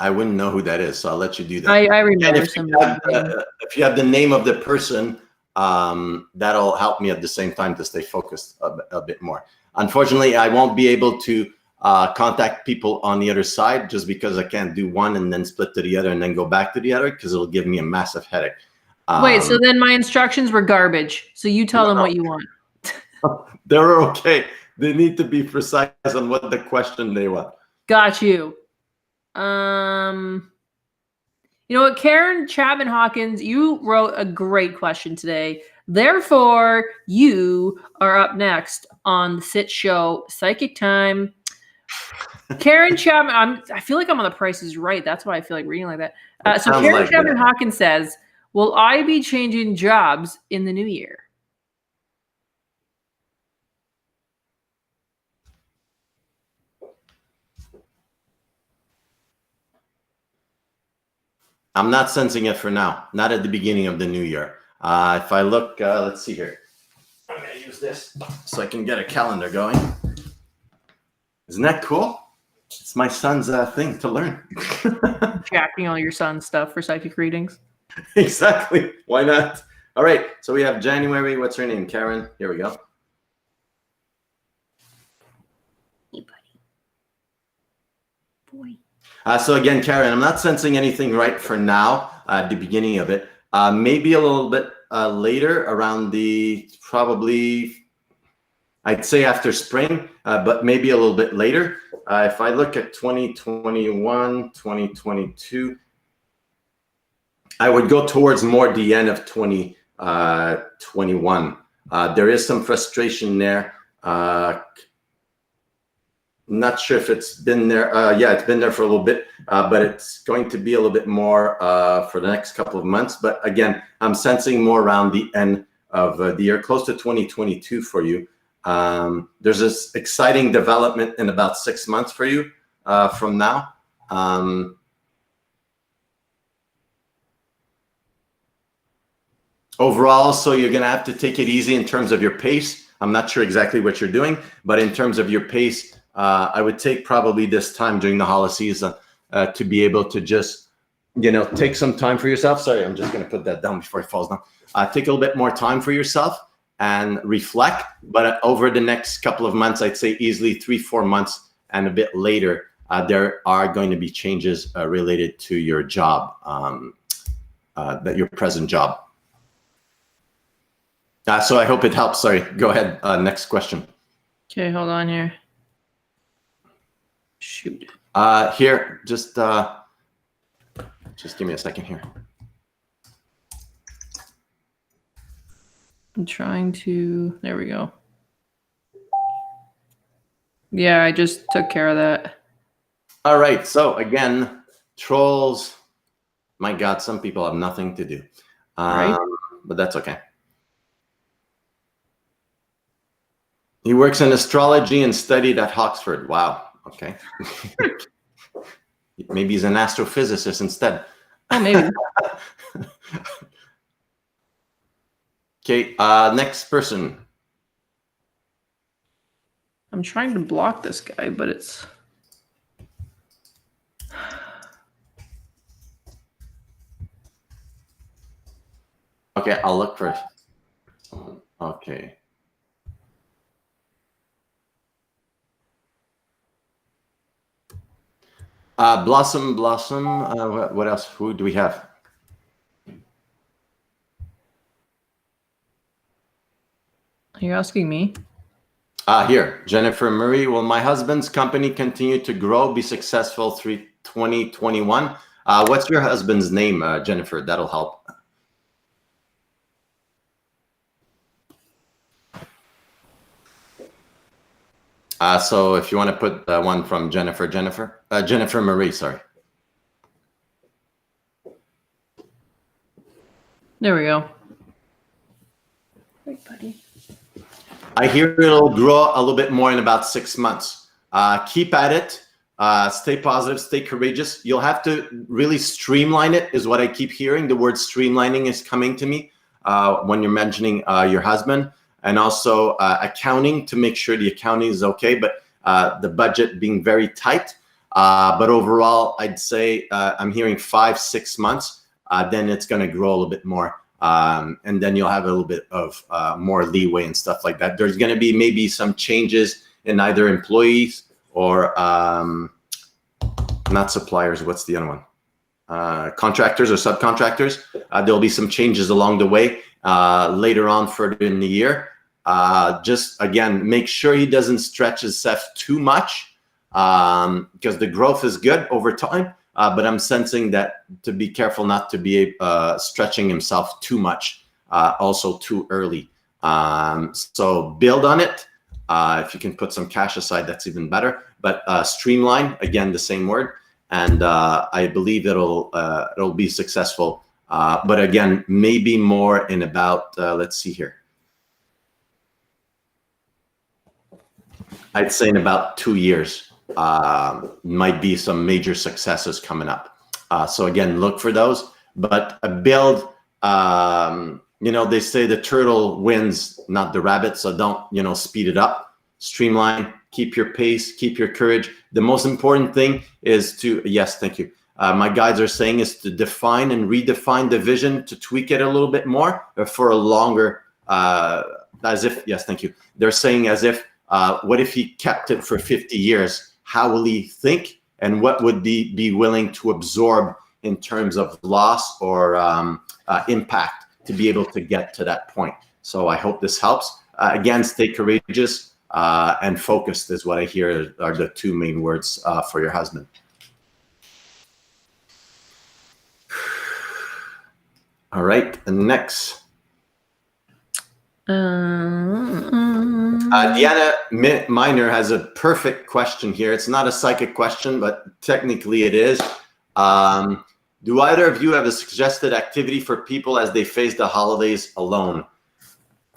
I wouldn't know who that is, so I'll let you do that. I remember if somebody. if you have the name of the person, that'll help me at the same time to stay focused a bit more. Unfortunately, I won't be able to contact people on the other side just because I can't do one and then split to the other and then go back to the other because it'll give me a massive headache. Wait, so then my instructions were garbage. So you tell them what you want. They're okay. They need to be precise on what the question they want. Got you. You know what, Karen Chapman Hawkins, you wrote a great question today. Therefore, you are up next on the Sitch Show Psychic Time. Karen Chapman, I feel like I'm on The Price is Right. That's why I feel like reading like that. So Karen like Chapman Hawkins says, will I be changing jobs in the new year? I'm not sensing it for now. Not at the beginning of the new year. If I look, let's see here. I'm going to use this so I can get a calendar going. Isn't that cool? It's my son's thing to learn. Jacking all your son's stuff for psychic readings. Exactly. Why not? All right. So we have January. What's her name? Karen. Here we go. Hey, buddy. Boy. So again, Karen, I'm not sensing anything right for now at the beginning of it. Maybe a little bit later around the probably, I'd say after spring, but maybe a little bit later. If I look at 2021, 2022, I would go towards more the end of 2021. There is some frustration there. Not sure if it's been there. Yeah, it's been there for a little bit, but it's going to be a little bit more for the next couple of months. But again, I'm sensing more around the end of the year, close to 2022 for you. There's this exciting development in about 6 months for you from now. Overall, so you're going to have to take it easy in terms of your pace. I'm not sure exactly what you're doing, but in terms of your pace, I would take probably this time during the holiday season to be able to just, take some time for yourself. Sorry, I'm just going to put that down before it falls down. Take a little bit more time for yourself and reflect. But over the next couple of months, I'd say easily 3-4 months and a bit later, there are going to be changes related to your job, your present job. So I hope it helps. Sorry, go ahead. Next question. Okay, hold on here. Shoot. Here, just give me a second here. I'm trying to, there we go. Yeah, I just took care of that. All right, so again, trolls, my God, some people have nothing to do. Right. But that's okay. He works in astrology and studied at Oxford. Wow. Okay. Maybe he's an astrophysicist instead. Oh, maybe. Okay. Next person. I'm trying to block this guy, but it's. Okay, I'll look for it. Okay. Blossom. What else? Who do we have? Are you asking me? Here, Jennifer Murray. Will my husband's company continue to grow, be successful through 2021? What's your husband's name, Jennifer? That'll help. So if you want to put one from Jennifer Marie, sorry. There we go. Right, buddy. I hear it'll grow a little bit more in about 6 months. Keep at it. Stay positive. Stay courageous. You'll have to really streamline it, is what I keep hearing. The word streamlining is coming to me when you're mentioning your husband, and also accounting, to make sure the accounting is okay, but the budget being very tight. But overall, I'd say I'm hearing 5-6 months. Then it's going to grow a little bit more. And then you'll have a little bit of more leeway and stuff like that. There's going to be maybe some changes in either employees or not suppliers. What's the other one? Contractors or subcontractors. There'll be some changes along the way later on further in the year. Just, again, make sure he doesn't stretch himself too much because the growth is good over time. But I'm sensing that to be careful not to be stretching himself too much, also too early. So build on it. If you can put some cash aside, that's even better. But streamline, again, the same word. And I believe it'll be successful. But again, maybe more in about, let's see here. I'd say in about 2 years. Might be some major successes coming up. So again, look for those, but build, they say the turtle wins, not the rabbit. So don't, speed it up, streamline, keep your pace, keep your courage. The most important thing is to, yes, thank you. My guides are saying is to define and redefine the vision, to tweak it a little bit more for a longer, as if, yes, thank you. They're saying as if, what if he kept it for 50 years? How will he think, and what would he be willing to absorb in terms of loss or impact to be able to get to that point? So I hope this helps. Again, stay courageous and focused is what I hear are the two main words for your husband. All right, and next. Diana Miner has a perfect question here. It's not a psychic question, but technically it is. Do either of you have a suggested activity for people as they face the holidays alone?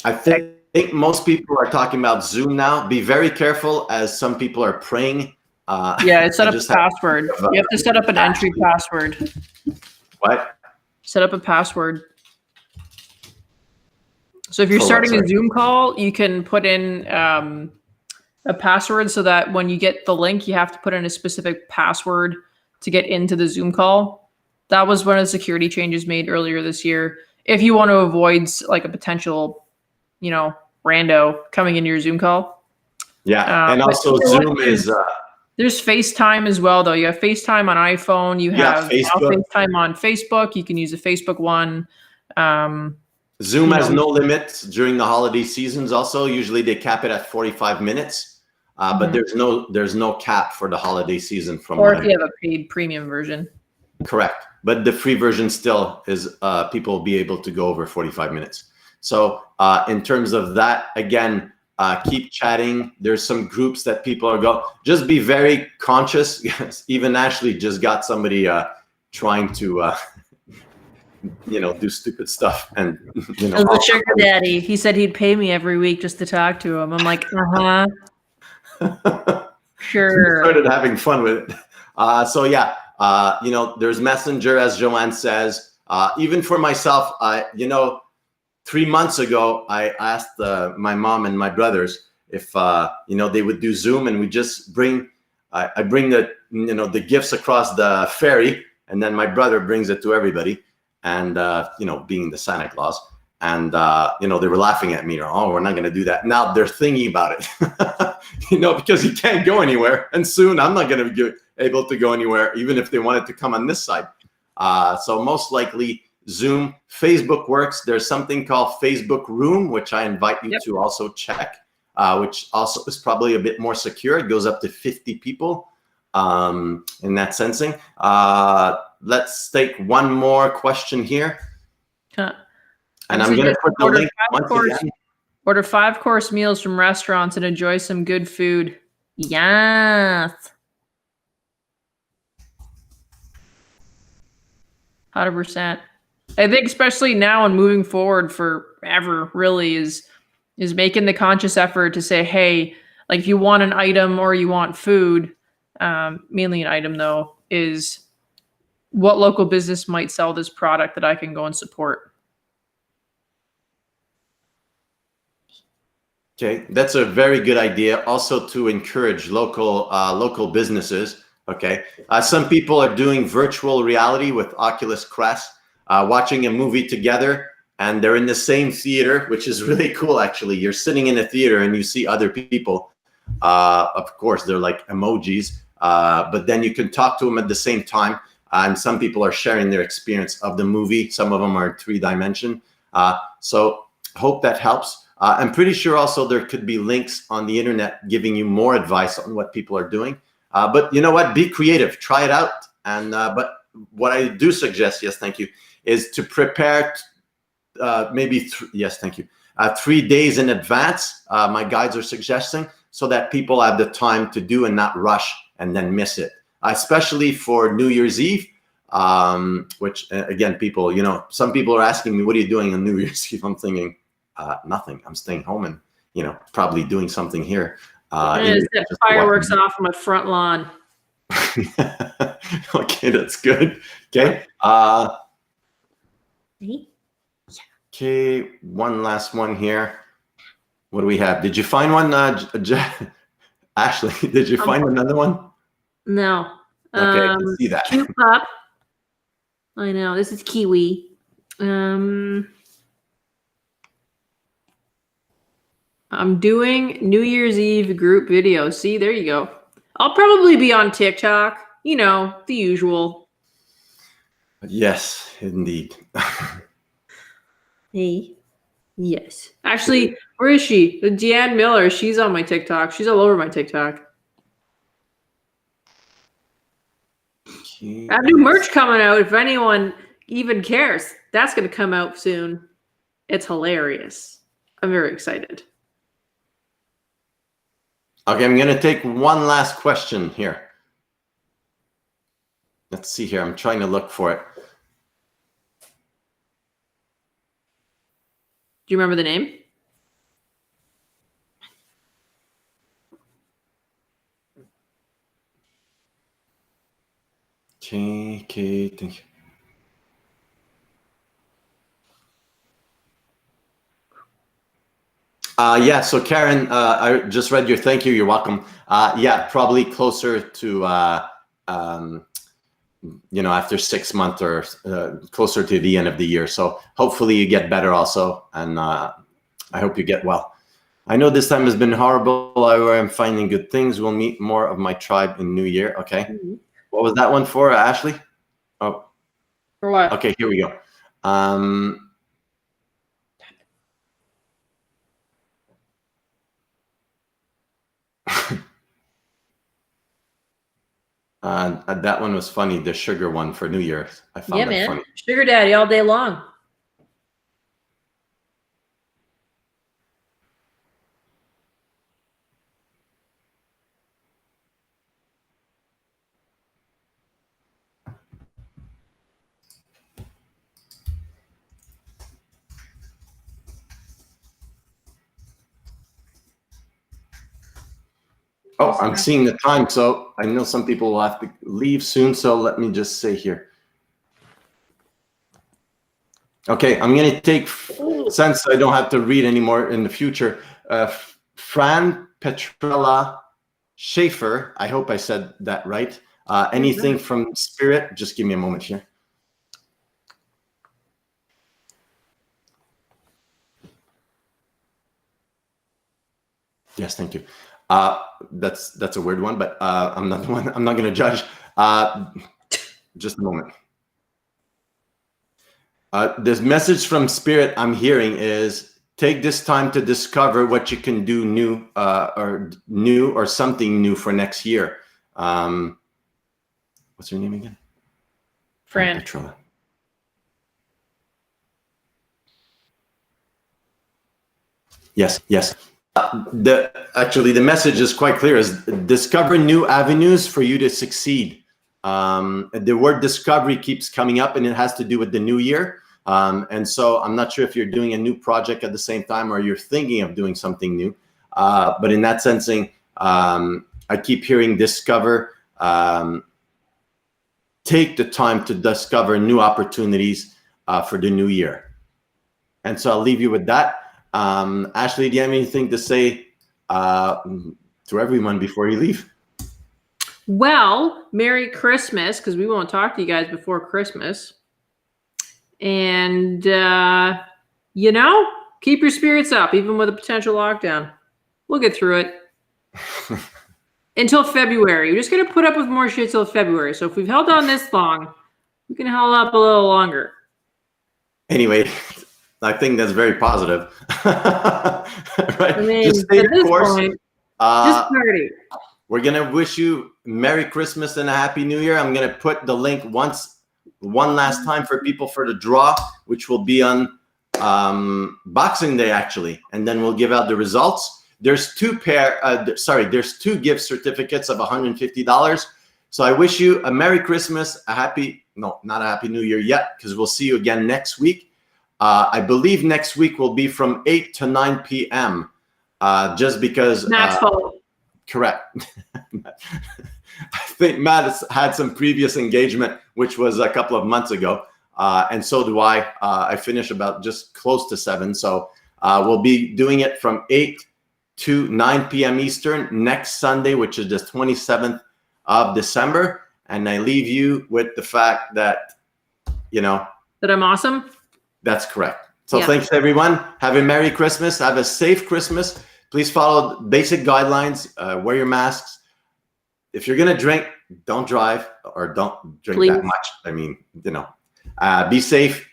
I think most people are talking about Zoom now. Be very careful, as some people are praying. Yeah, set up a password. You have to set up an entry password. What? Set up a password. So if you're starting a Zoom call, you can put in a password so that when you get the link, you have to put in a specific password to get into the Zoom call. That was one of the security changes made earlier this year. If you want to avoid like a potential, rando coming into your Zoom call. Yeah, and also Zoom is... There's FaceTime as well, though. You have FaceTime on iPhone. You have FaceTime on Facebook. You can use a Facebook one. Zoom has no limits during the holiday seasons. Also, usually they cap it at 45 minutes, but there's no cap for the holiday season. Or if you have a paid premium version. Correct, but the free version still is people will be able to go over 45 minutes. So in terms of that, again, keep chatting. There's some groups that people are just be very conscious. Even Ashley just got somebody trying to. Do stupid stuff. And it was a sugar daddy. He said he'd pay me every week just to talk to him. I'm like, sure. Started having fun with it. So yeah, there's Messenger, as Joanne says. Even for myself, 3 months ago, I asked my mom and my brothers if they would do Zoom, and we just bring I bring the gifts across the ferry, and then my brother brings it to everybody. And, being the Santa Claus, and, they were laughing at me, we're not going to do that. Now they're thinking about it, because you can't go anywhere. And soon I'm not going to be able to go anywhere, even if they wanted to come on this side. So most likely Zoom. Facebook works. There's something called Facebook Room, which I invite you to also check, which also is probably a bit more secure. It goes up to 50 people in that sensing. Let's take one more question here. And I'm going to put the link once again. Order 5-course meals from restaurants and enjoy some good food. Yes. 100%. I think especially now and moving forward forever really is making the conscious effort to say, hey, like if you want an item or you want food, mainly an item though, is what local business might sell this product that I can go and support. Okay, that's a very good idea. Also to encourage local businesses. Okay, some people are doing virtual reality with Oculus Quest, watching a movie together, and they're in the same theater, which is really cool. Actually, you're sitting in a theater and you see other people. Of course, they're like emojis, but then you can talk to them at the same time. And some people are sharing their experience of the movie. Some of them are in 3D. So hope that helps. I'm pretty sure also there could be links on the internet giving you more advice on what people are doing. But you know what? Be creative. Try it out. And but what I do suggest, yes, thank you, is to prepare maybe, yes, thank you, 3 days in advance. My guides are suggesting so that people have the time to do and not rush and then miss it. Especially for New Year's Eve, which again, people, you know, some people are asking me, what are you doing on New Year's Eve? I'm thinking, nothing. I'm staying home and, you know, probably doing something here. Set fireworks off on my front lawn. Okay, that's good. Okay. Okay, one last one here. What do we have? Did you find one, Ashley? Did you find another one? No. Okay, I can see that. Cute pup. I know. This is Kiwi. I'm doing New Year's Eve group video. See, there you go. I'll probably be on TikTok. You know, the usual. Yes, indeed. Hey. Yes. Actually, where is she? The Deanne Miller. She's on my TikTok. She's all over my TikTok. I have new merch coming out. If anyone even cares, that's going to come out soon. It's hilarious. I'm very excited. Okay, I'm going to take one last question here. Let's see here. I'm trying to look for it. Do you remember the name? Okay, thank you. Yeah, so Karen, I just read your thank you. You're welcome. Yeah, probably closer to, you know, after 6 months or closer to the end of the year. So hopefully you get better also. And I hope you get well. I know this time has been horrible. However, I'm finding good things. We'll meet more of my tribe in New Year. Okay. Mm-hmm. What was that one for, Ashley? Oh, for what? Okay, here we go. That one was funny. The sugar one for New Year. I found that funny. Sugar daddy all day long. Oh, I'm seeing the time, so I know some people will have to leave soon, so let me just say here. Okay, I'm going to take, since I don't have to read anymore in the future, Fran Petrella Schaefer, I hope I said that right. Anything from Spirit? Just give me a moment here. Yes, thank you. That's a weird one, but I'm not going to judge. Just a moment. This message from Spirit I'm hearing is take this time to discover what you can do new or something new for next year. What's her name again? Fran. Petrella. Yes. Actually, the message is quite clear: is discover new avenues for you to succeed. The word discovery keeps coming up, and it has to do with the new year. And so I'm not sure if you're doing a new project at the same time or you're thinking of doing something new. But in that sensing, I keep hearing discover, take the time to discover new opportunities for the new year. And so I'll leave you with that. Ashley, do you have anything to say to everyone before you leave? Well, Merry Christmas, because we won't talk to you guys before Christmas. And, you know, keep your spirits up, even with a potential lockdown. We'll get through it. Until February. We're just going to put up with more shit till February. So if we've held on this long, we can hold up a little longer. Anyway, I think that's very positive. Right? I mean, just stay at the this course. point, just party. We're going to wish you Merry Christmas and a Happy New Year. I'm going to put the link one last time for people for the draw, which will be on Boxing Day, actually. And then we'll give out the results. There's two gift certificates of $150. So I wish you a Merry Christmas, not a Happy New Year yet, because we'll see you again next week. I believe next week will be from 8 to 9 p.m. Just because Matt's fault. Correct. I think Matt has had some previous engagement, which was a couple of months ago. And so do I. I finish about just close to 7. So we'll be doing it from 8 to 9 p.m. Eastern next Sunday, which is the 27th of December. And I leave you with the fact that, That I'm awesome? That's correct. So Thanks, everyone. Have a Merry Christmas. Have a safe Christmas. Please follow basic guidelines. Wear your masks. If you're going to drink, don't drive or don't drink that much. I mean, be safe.